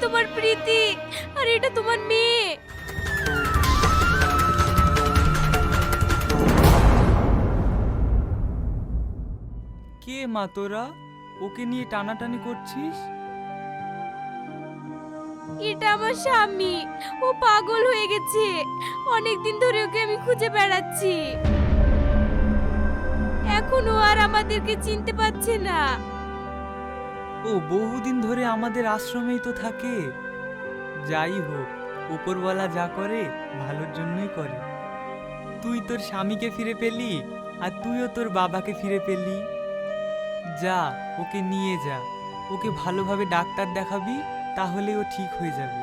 তোমার প্রীতি, আর এটা তোমার মেয়ে। কে মা তোরা? ওকে নিয়ে টানাটানি করছিস? এটা আমার স্বামী, ও পাগল হয়ে গেছে। অনেকদিন ধরে ওকে আমি খুঁজে বেড়াচ্ছি। এখন ও আর আমাদেরকে চিনতে পারছে না। ও বহুদিন ধরে আমাদের আশ্রমেই তো থাকে। যাই হোক, উপরওয়ালা যা করে ভালোর জন্যই করে। তুই তোর স্বামীকে ফিরে পেলি, আর তুইও তোর বাবাকে ফিরে পেলি। যা, ওকে নিয়ে যা। ওকে ভালোভাবে ডাক্তার দেখাবি, তাহলে ও ঠিক হয়ে যাবে।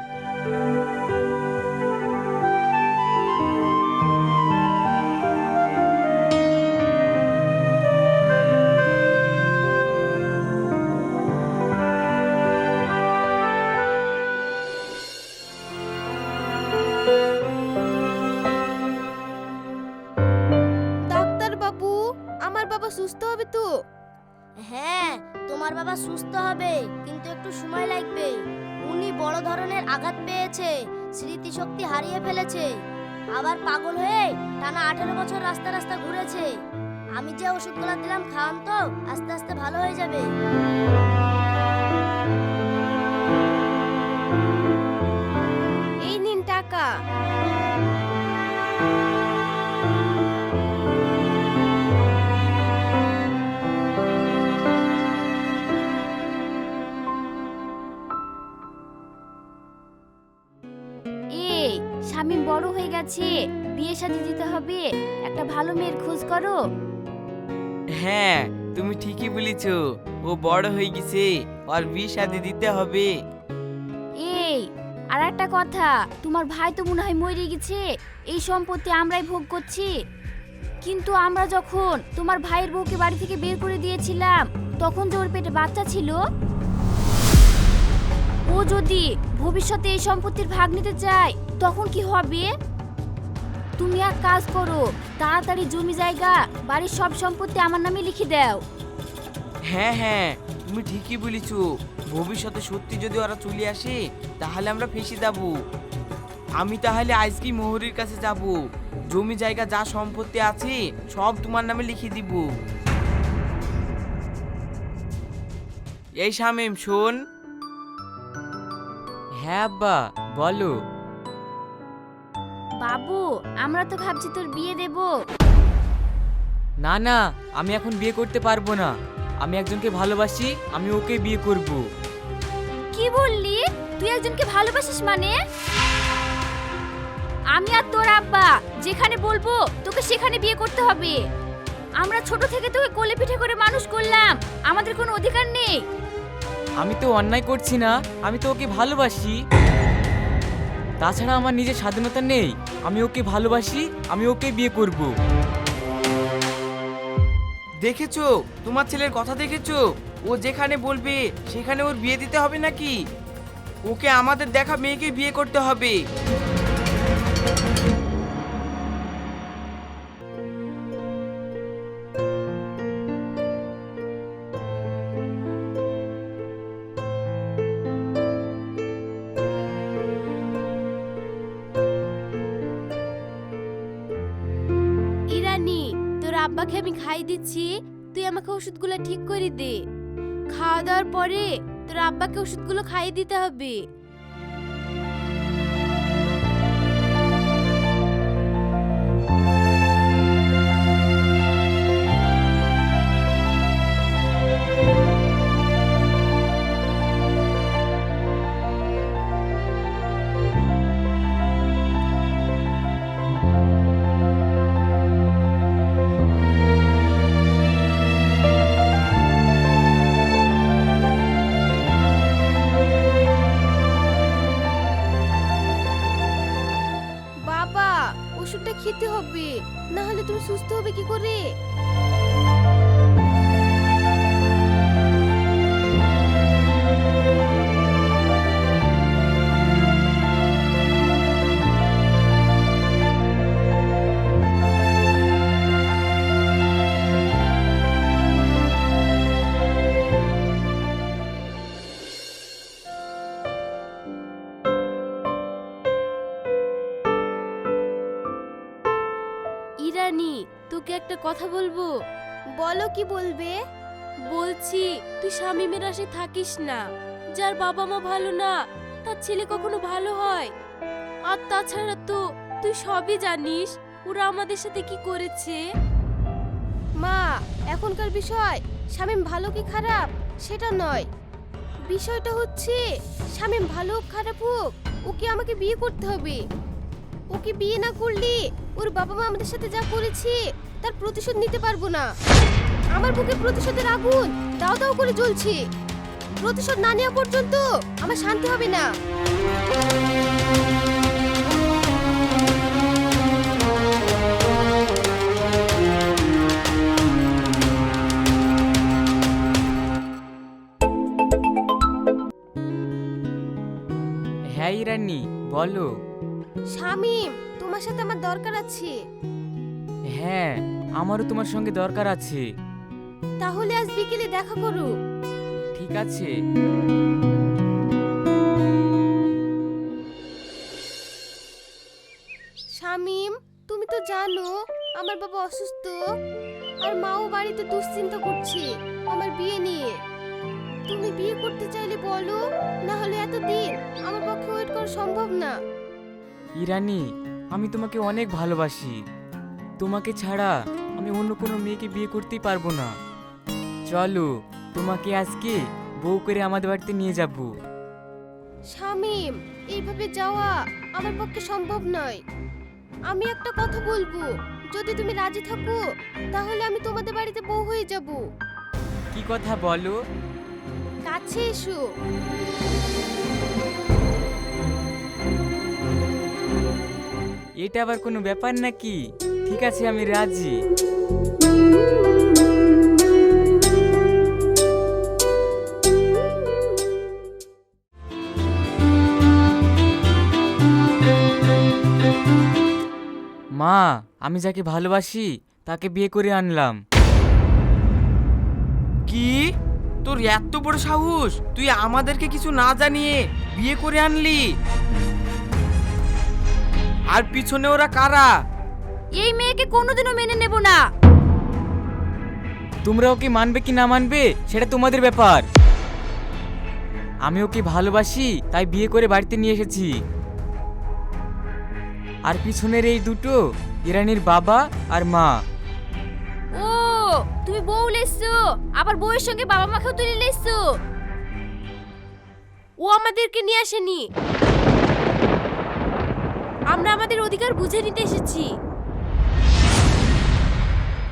ডাক্তার বাবু, আমার বাবা সুস্থ হবে তো? হ্যাঁ, তোমার বাবা সুস্থ হবে, কিন্তু একটু সময় লাগবে। উনি বড় ধরনের আঘাত পেয়েছে, স্মৃতিশক্তি হারিয়ে ফেলেছে, আবার পাগল হয়ে টানা 18 বছর রাস্তা রাস্তা ঘুরেছে। আমি যে ওষুধগুলো দিলাম খান তো, আস্তে আস্তে ভালো হয়ে যাবে। এই নিন টাকা। এই শামীম বড় হয়ে গেছে, বিয়ে শাদী দিতে হবে, একটা ভালো মেয়ের খোঁজ করো। হ্যাঁ, তুমি ঠিকই বলেছো। ও বড় হয়ে গেছে, আর বিয়ে শাদী দিতে হবে। এই আর একটা কথা, তোমার ভাই তো মনে হয় মরে গেছে, এই সম্পত্তি আমরাই ভোগ করছি। কিন্তু আমরা যখন তোমার ভাইয়ের বউকে বাড়ি থেকে বের করে দিয়েছিলাম, তখন যে ওর পেটে বাচ্চা ছিল, ও যদি ভবিষ্যতে এই সম্পত্তির ভাগ নিতে চায়, তখন কি হবে? তুমি এক কাজ করো, তাড়াতাড়ি জমি জায়গা বাড়ির সব সম্পত্তি আমার নামে লিখে দাও। হ্যাঁ হ্যাঁ, তুমি ঠিকই বলেছো। ভবিষ্যতে সত্যি যদি ওরা চলে আসে, তাহলে আমরা ফেঁসে যাব। আমি তাহলে আজকেই মোহরির কাছে যাব, জমি জায়গা যা সম্পত্তি আছে সব তোমার নামে লিখে দিব। এই শামীম শোন। হ্যাঁ আব্বা, বলো। বাবু, আমরা তো ভাবছি তোর বিয়ে দেব। না না, আমি এখন বিয়ে করতে পারবো না। আমি একজনকে ভালোবাসি, আমি ওকে বিয়ে করব। কি বললি? তুই একজনকে ভালোবাসিস মানে? আমি আর তোর আব্বা যেখানে বলবো তোকে সেখানে বিয়ে করতে হবে। আমরা ছোট থেকে তোকে কোলে পিঠে করে মানুষ করলাম, আমাদের কোনো অধিকার নেই? আমি তো অন্যায় করছি না, আমি তো ওকে ভালোবাসি। তাছাড়া আমার নিজের স্বাধীনতা নেই। আমি ওকে ভালোবাসি, আমি ওকে বিয়ে করব। দেখেছো, তোমার ছেলের কথা দেখেছো? ও যেখানে বলবে সেখানে ওর বিয়ে দিতে হবে নাকি? ওকে আমাদের দেখা মেয়েকে বিয়ে করতে হবে। ইরানি, তোর আব্বাকে আমি খাই দিচ্ছি, তুই আমাকে ওষুধগুলো ঠিক করে দে। খাওয়া দাওয়ার পরে তোর আব্বাকে ওষুধগুলো খাইয়ে দিতে হবে। বাবা, ওষুধটা খেতে হবে, না হলে তুমি সুস্থ হবে কি করে? ইরানি, তোকে একটা কথা বলবো। বলো কি বলবে? বলছি তুই শামিমের আশে থাকিস না। যার বাবা মা ভালো না তার ছেলে কখনো ভালো হয়? আর তাছাড়া তো তুই সবই জানিস ওরা আমাদের সাথে কি করেছে। মা, এখনকার বিষয় শামীম ভালো কি খারাপ সেটা নয়, বিষয়টা হচ্ছে শামীম ভালো হোক খারাপ হোক ওকে আমাকে বিয়ে করতে হবে। ওকে বিয়ে না করলে ওর বাবা মা আমাদের সাথে যা করেছে তার প্রতিশোধ নিতে পারবো না। আমার বুকে প্রতিশোধের আগুন দাও দাও করে জ্বলছে। প্রতিশোধ না নেওয়া পর্যন্ত আমার শান্তি হবে না। হ্যাঁ ইরানি, বলো। শামীম, তোমার সাথে আমার দরকার আছে। হ্যাঁ, আমারও তোমার সঙ্গে দরকার আছে। তাহলে আজ বিকেলে দেখা করো। ঠিক আছে। শামীম, তুমি তো জানো আমার বাবা অসুস্থ আর মাও বাড়িতে দুশ্চিন্তা করছে আমার বিয়ে নিয়ে। তুমি বিয়ে করতে চাইলে বলো, না হলে এতদিন আমার পক্ষে ওয়েট করা সম্ভব না। ইরানি, আমি তোমাকে অনেক ভালোবাসি। তোমাকে ছাড়া আমি অন্য কোনো মেয়েকে বিয়ে করতেই পারবো না। চলো, তোমাকে আজকে বউ করে আমাদের বাড়িতে নিয়ে যাব। শামীম, এইভাবে যাওয়া আমার পক্ষে সম্ভব নয়। আমি একটা কথা বলবো, যদি তুমি রাজি থাকো তাহলে আমি তোমাদের বাড়িতে বউ হয়ে যাব। কি কথা বলো? কাছে এসো। এটা আবার কোনো ব্যাপার নাকি? ঠিক আছে, আমি রাজি। মা, আমি যাকে ভালোবাসি তাকে বিয়ে করে আনলাম। কি? তোর এত বড় সাহস, তুই আমাদেরকে কিছু না জানিয়ে বিয়ে করে আনলি? আর পিছনে ওরা কারা? এই মেয়েকে কোনোদিনও মেনে নেব না। তোমরা ওকে মানবে কি না মানবে সেটা তোমাদের ব্যাপার। আমি ওকে ভালোবাসি তাই বিয়ে করে বাড়িতে নিয়ে এসেছি। আর পিছনের এই দুটো ইরানির বাবা আর মা। ও, তুমি বউ লেসছো, আবার বউয়ের সঙ্গে বাবা মাকেও তুলে লেসছো। ও আমাদেরকে নিয়ে আসেনি, আমরা আমাদের অধিকার বুঝে নিতে এসেছি।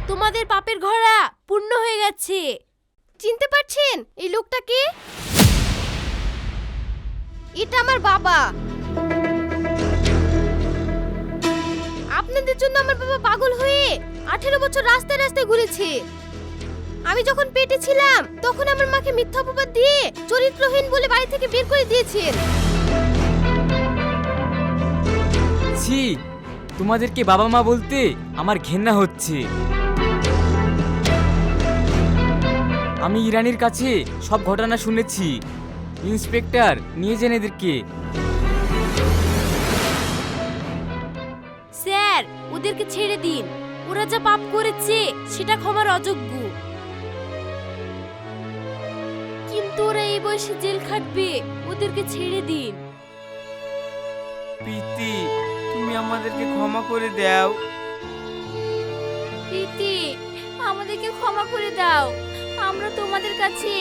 তোমাদের পাপের ঘোড়া পূর্ণ হয়ে গেছে। চিনতে পারছেন এই লোকটাকে? এটা আমার বাবা। আপনাদের জন্য আমার বাবা পাগল হয়ে 18 বছর রাস্তায় রাস্তায় ঘুরেছে। আমি যখন পেটে ছিলাম তখন আমার মাকে মিথ্যা অপবাদ দিয়ে চরিত্রহীন বলে বাড়ি থেকে বের করে দিয়েছেন। ছি, তোমাদেরকে বাবা মা বলতে আমার ঘেন্না হচ্ছে। আমি ইরানির কাছে সব ঘটনা শুনেছি। ইন্সপেক্টর নিয়ে যান এদেরকে। স্যার, ওদেরকে ছেড়ে দিন। ওরা যা পাপ করেছে সেটা ক্ষমার অযোগ্য। কিন্তু ওরা এই বয়সে জেল খাটবে, ওদেরকে ছেড়ে দিন। প্রীতি, তুমি আমাদেরকে ক্ষমা করে দাও। প্রীতি, আমাদেরকে ক্ষমা করে দাও। আমরা তোমাদের কাছে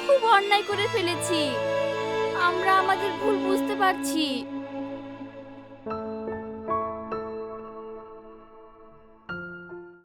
খুব অন্যায় করে ফেলেছি। আমরা আমাদের ভুল বুঝতে পারছি।